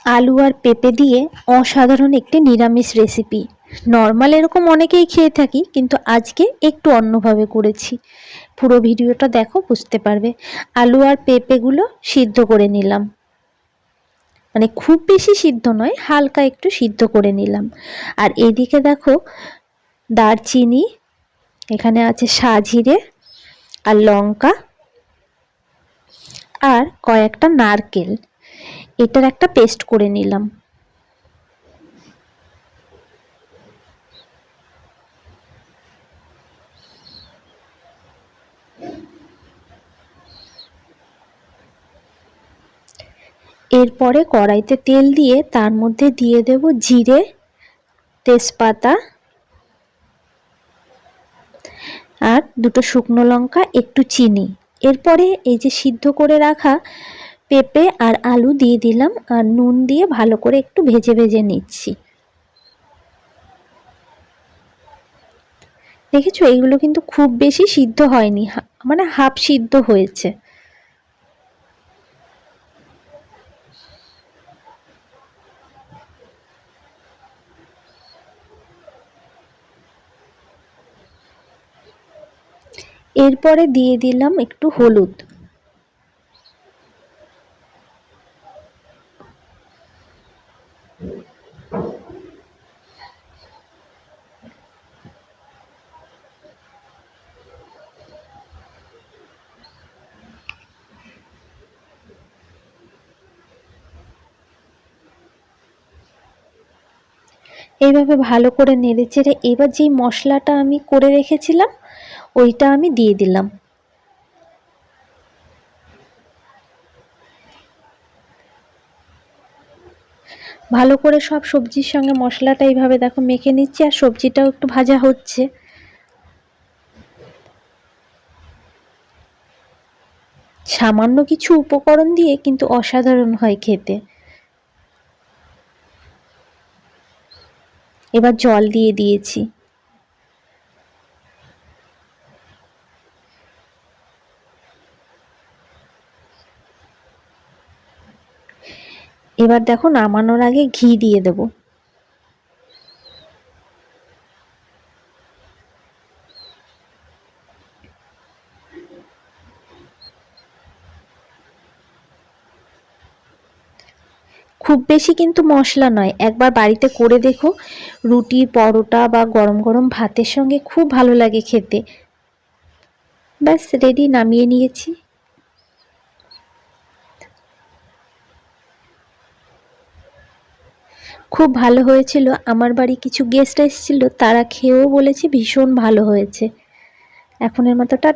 আলু আর পেঁপে দিয়ে অসাধারণ একটি নিরামিষ রেসিপি। নর্মাল এরকম অনেকেই খেয়ে থাকি, কিন্তু আজকে একটু অন্যভাবে করেছি। পুরো ভিডিওটা দেখো, বুঝতে পারবে। আলু আর পেঁপেগুলো সিদ্ধ করে নিলাম, মানে খুব বেশি সিদ্ধ নয়, হালকা একটু সিদ্ধ করে নিলাম। আর এইদিকে দেখো, দারচিনি, এখানে আছে সাজিরে আর লঙ্কা আর কয়েকটা নারকেল, এটার একটা পেস্ট করে নিলাম। এরপরে কড়াইতে তেল দিয়ে তার মধ্যে দিয়ে দেব জিরে, তেজপাতা আর দুটো শুকনো লঙ্কা, একটু চিনি। এরপরে এই যে সিদ্ধ করে রাখা পেঁপে আর আলু দিয়ে দিলাম, আর নুন দিয়ে ভালো করে একটু ভেজে ভেজে নিচ্ছি। দেখেছো, এইগুলো কিন্তু খুব বেশি সিদ্ধ হয়নি, মানে হাফ সিদ্ধ হয়েছে। এরপরে দিয়ে দিলাম একটু হলুদ। এইভাবে ভালো করে নেড়েচেড়ে এবার যেই মশলাটা আমি করে রেখেছিলাম ওইটা আমি দিয়ে দিলাম। ভালো করে সব সবজির সঙ্গে মশলাটা এইভাবে দেখো মেখে নিচ্ছি, আর সবজিটাও একটু ভাজা হচ্ছে। সামান্য কিছু উপকরণ দিয়ে কিন্তু অসাধারণ হয় খেতে। এবার জল দিয়ে দিয়েছি। এবার দেখো, নামানোর আগে ঘি দিয়ে দেব। খুব বেশি কিন্তু মশলা নয়, একবার বাড়িতে করে দেখো, রুটি, পরোটা বা গরম গরম ভাতের সঙ্গে খুব ভালো লাগে খেতে। ব্যাস রেডি, নামিয়ে নিয়েছি। খুব ভালো হয়েছিল। আমার বাড়ি কিছু গেস্ট এসেছিল, তারা খেয়েও বলেছে ভীষণ ভালো হয়েছে। এখনের মতো টাটা।